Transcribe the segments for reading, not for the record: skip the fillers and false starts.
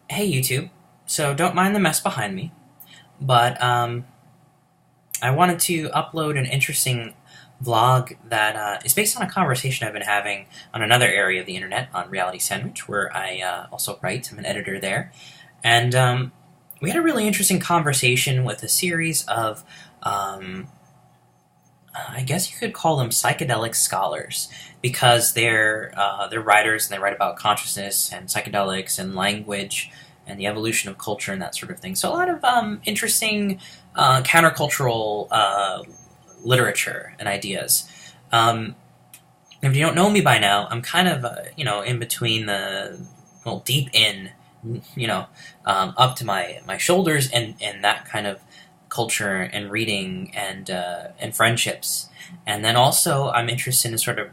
Hey YouTube, so don't mind the mess behind me, but I wanted to upload an interesting vlog that is based on a conversation I've been having on another area of the internet, on Reality Sandwich, where I also write. I'm an editor there, and we had a really interesting conversation with a series of, I guess you could call them psychedelic scholars, because they're writers and they write about consciousness and psychedelics and language and the evolution of culture and that sort of thing. So a lot of interesting countercultural literature and ideas. If you don't know me by now, I'm kind of in between deep in, up to my shoulders and that kind of culture and reading and friendships, and then also I'm interested in sort of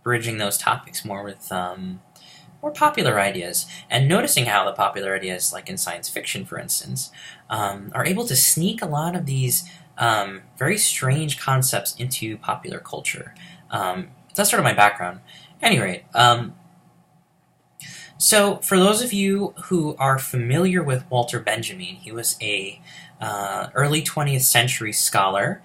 bridging those topics more with more popular ideas, and noticing how the popular ideas, like in science fiction, for instance, are able to sneak a lot of these very strange concepts into popular culture. That's sort of my background. At any rate, so for those of you who are familiar with Walter Benjamin, he was a early 20th century scholar.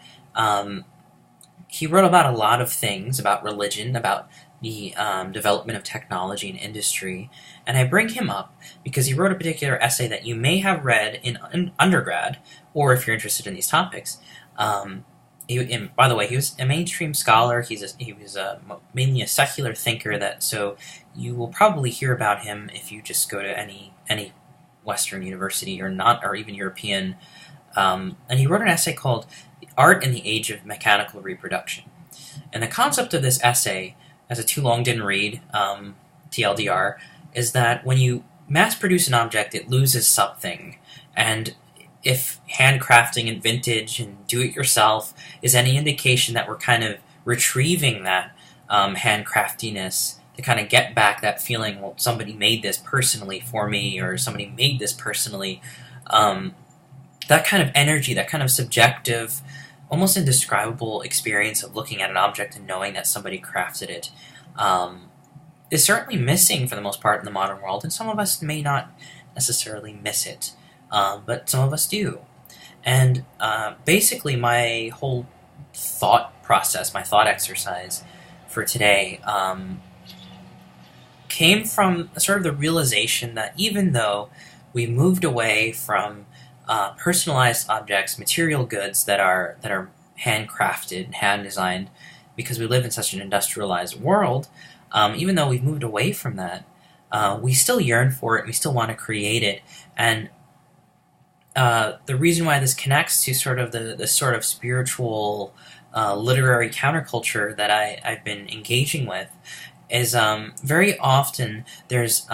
He wrote about a lot of things, about religion, about the development of technology and industry, and I bring him up because he wrote a particular essay that you may have read in undergrad, or if you're interested in these topics. By the way, he was a mainstream scholar. He was mainly a secular thinker. So you will probably hear about him if you just go to any Western university, or even European. And he wrote an essay called "Art in the Age of Mechanical Reproduction." And the concept of this essay, as a too long didn't read, TLDR, is that when you mass produce an object, it loses something. And if handcrafting and vintage and do-it-yourself is any indication that we're kind of retrieving that handcraftiness to kind of get back that feeling, well, somebody made this personally for me, or somebody made this personally, that kind of energy, that kind of subjective, almost indescribable experience of looking at an object and knowing that somebody crafted it, is certainly missing for the most part in the modern world, and some of us may not necessarily miss it, but some of us do. And basically my whole thought process, my thought exercise for today, came from sort of the realization that even though we moved away from personalized objects, material goods that are handcrafted, hand designed, because we live in such an industrialized world, even though we've moved away from that, we still yearn for it. We still want to create it, and the reason why this connects to sort of the sort of spiritual, literary counterculture that I've been engaging with is very often there's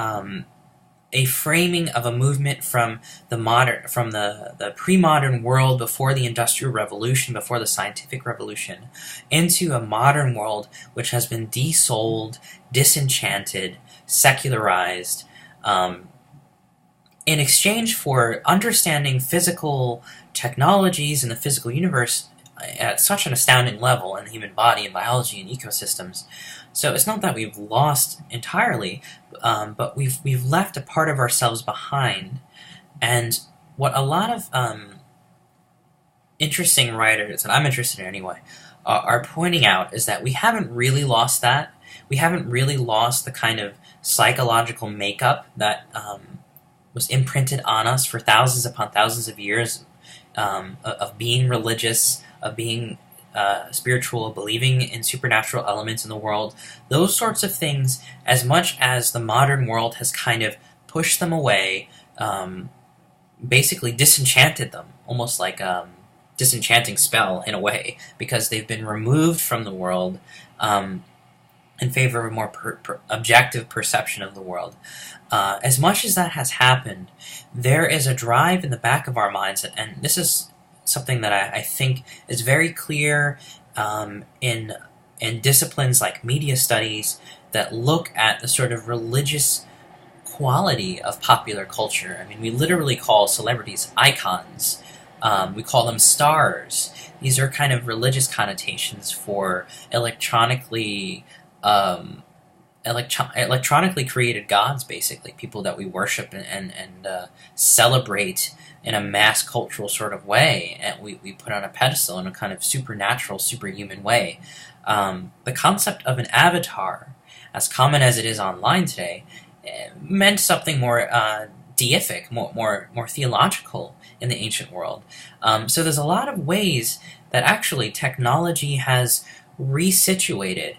a framing of a movement from the pre-modern world before the Industrial Revolution, before the Scientific Revolution, into a modern world which has been desouled, disenchanted, secularized, in exchange for understanding physical technologies and the physical universe at such an astounding level in the human body and biology and ecosystems. So it's not that we've lost entirely, but we've left a part of ourselves behind. And what a lot of interesting writers, and I'm interested in anyway, are pointing out is that we haven't really lost that. We haven't really lost the kind of psychological makeup that was imprinted on us for thousands upon thousands of years, of being religious, of being spiritual, believing in supernatural elements in the world. Those sorts of things, as much as the modern world has kind of pushed them away, basically disenchanted them, almost like a disenchanting spell in a way, because they've been removed from the world in favor of a more objective perception of the world. As much as that has happened, there is a drive in the back of our minds, and this is something that I think is very clear in disciplines like media studies that look at the sort of religious quality of popular culture. I mean, we literally call celebrities icons. We call them stars. These are kind of religious connotations for electronically electronically created gods, basically people that we worship and celebrate in a mass cultural sort of way, and we put on a pedestal in a kind of supernatural, superhuman way. The concept of an avatar, as common as it is online today, meant something more deific, more theological in the ancient world. So there's a lot of ways that actually technology has resituated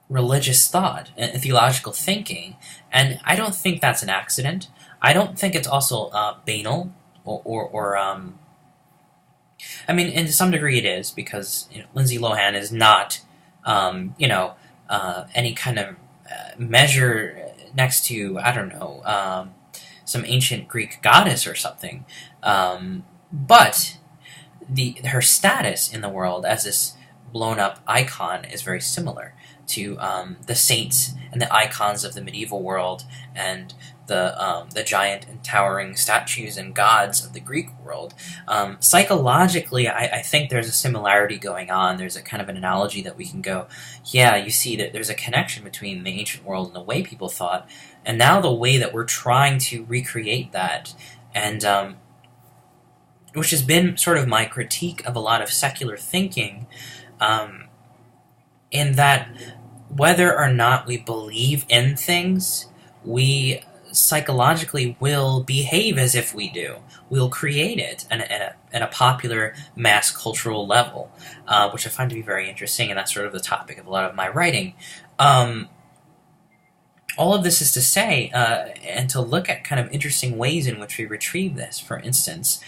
religious thought and theological thinking, and I don't think that's an accident. I don't think it's also banal or I mean, in some degree it is, because Lindsay Lohan is not any kind of measure next to, I don't know, some ancient Greek goddess or something, but her status in the world as this blown up icon is very similar to the saints and the icons of the medieval world, and the giant and towering statues and gods of the Greek world. Psychologically, I think there's a similarity going on. There's a kind of an analogy that we can go, yeah, you see that there's a connection between the ancient world and the way people thought, and now the way that we're trying to recreate that, and which has been sort of my critique of a lot of secular thinking, in that whether or not we believe in things, we psychologically will behave as if we do. We'll create it at a popular mass cultural level, which I find to be very interesting, and that's sort of the topic of a lot of my writing. All of this is to say, and to look at kind of interesting ways in which we retrieve this. For instance,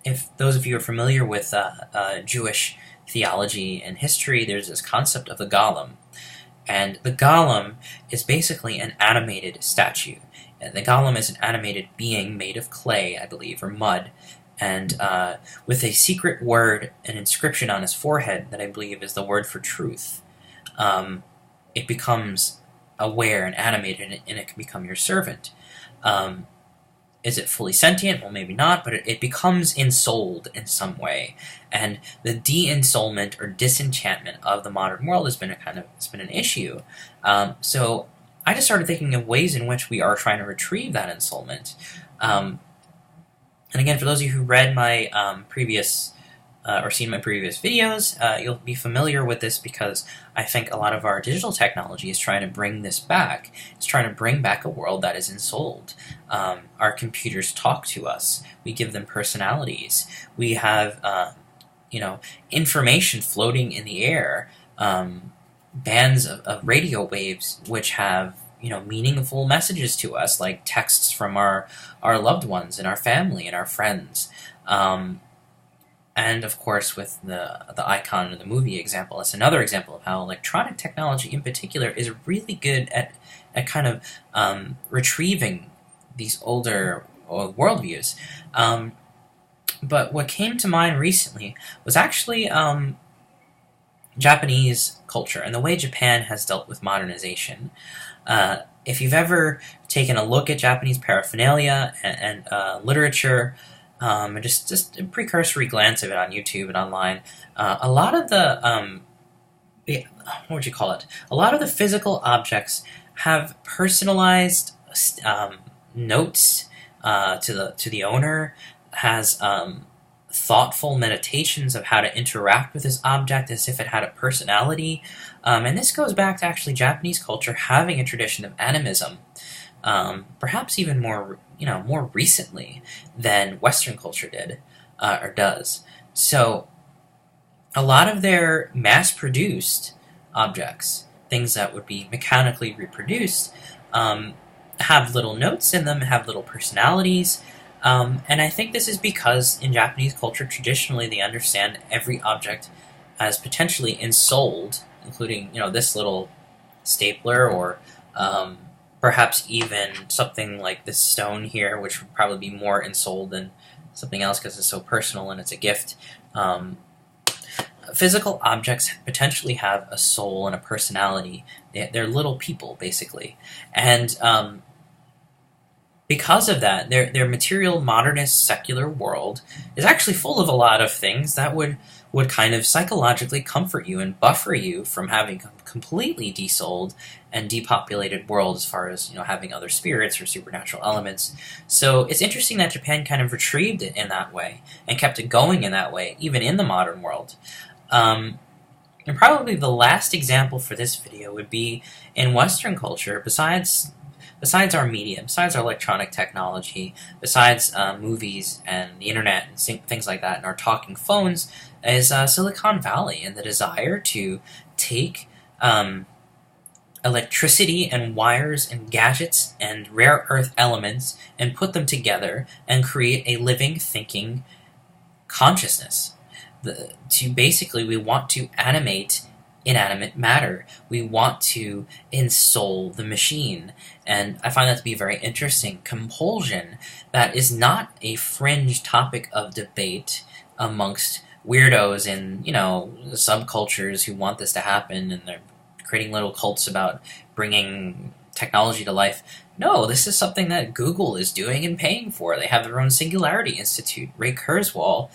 if those of you are familiar with Jewish theology and history, there's this concept of the Golem. And the Golem is basically an animated statue. The Golem is an animated being made of clay, I believe, or mud, and with a secret word, an inscription on his forehead that I believe is the word for truth. It becomes aware and animated, and it can become your servant. Is it fully sentient? Well, maybe not, but it becomes ensouled in some way. And the de-ensoulment or disenchantment of the modern world has been an issue. So I just started thinking of ways in which we are trying to retrieve that ensoulment. And again, for those of you who read my previous or seen my previous videos, you'll be familiar with this, because I think a lot of our digital technology is trying to bring this back. It's trying to bring back a world that is ensouled. Our computers talk to us. We give them personalities. We have, information floating in the air, bands of radio waves which have, meaningful messages to us, like texts from our loved ones and our family and our friends. And of course, with the icon in the movie example, it's another example of how electronic technology in particular is really good at kind of retrieving these older worldviews. But what came to mind recently was actually Japanese culture and the way Japan has dealt with modernization. If you've ever taken a look at Japanese paraphernalia and literature, and just a precursory glance of it on YouTube and online, a lot of the what would you call it? A lot of the physical objects have personalized notes to the owner, has thoughtful meditations of how to interact with this object as if it had a personality, and this goes back to actually Japanese culture having a tradition of animism. Perhaps even more recently than Western culture did, or does. So, a lot of their mass-produced objects, things that would be mechanically reproduced, have little notes in them, have little personalities, and I think this is because in Japanese culture, traditionally, they understand every object as potentially ensouled, including, this little stapler, or perhaps even something like this stone here, which would probably be more ensouled than something else because it's so personal and it's a gift. Physical objects potentially have a soul and a personality. They're little people, basically. And because of that, their material, modernist, secular world is actually full of a lot of things that would would kind of psychologically comfort you and buffer you from having a completely desouled and depopulated world as far as, having other spirits or supernatural elements. So it's interesting that Japan kind of retrieved it in that way and kept it going in that way, even in the modern world. And probably the last example for this video would be in Western culture, besides our media, besides our electronic technology, besides movies and the internet and things like that, and our talking phones, is Silicon Valley and the desire to take electricity and wires and gadgets and rare earth elements and put them together and create a living, thinking consciousness. We want to animate inanimate matter. We want to ensoul the machine. And I find that to be very interesting. Compulsion, that is not a fringe topic of debate amongst weirdos and, subcultures who want this to happen, and they're creating little cults about bringing technology to life. No, this is something that Google is doing and paying for. They have their own Singularity Institute. Ray Kurzweil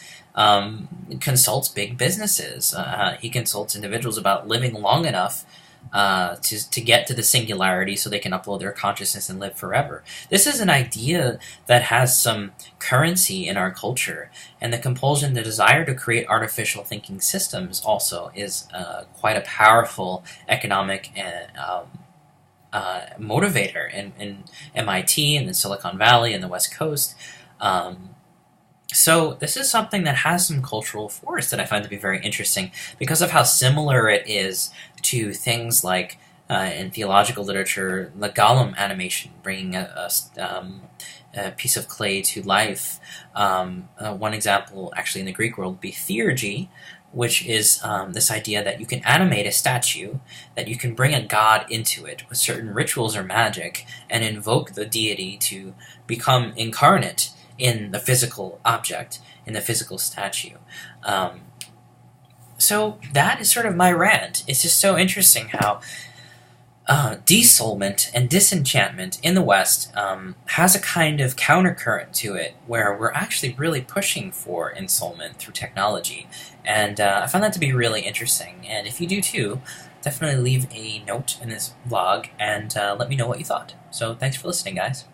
consults big businesses. He consults individuals about living long enough to get to the singularity so they can upload their consciousness and live forever. This is an idea that has some currency in our culture, and the compulsion, the desire to create artificial thinking systems also is quite a powerful economic motivator in MIT and in Silicon Valley and the West Coast. So this is something that has some cultural force that I find to be very interesting because of how similar it is to things like, in theological literature, the Golem animation, bringing a piece of clay to life. One example, actually, in the Greek world would be theurgy, which is this idea that you can animate a statue, that you can bring a god into it with certain rituals or magic, and invoke the deity to become incarnate in the physical object, in the physical statue. So that is sort of my rant. It's just so interesting how desoulment and disenchantment in the West has a kind of countercurrent to it, where we're actually really pushing for ensoulment through technology. And I found that to be really interesting. And if you do too, definitely leave a note in this vlog and let me know what you thought. So thanks for listening, guys.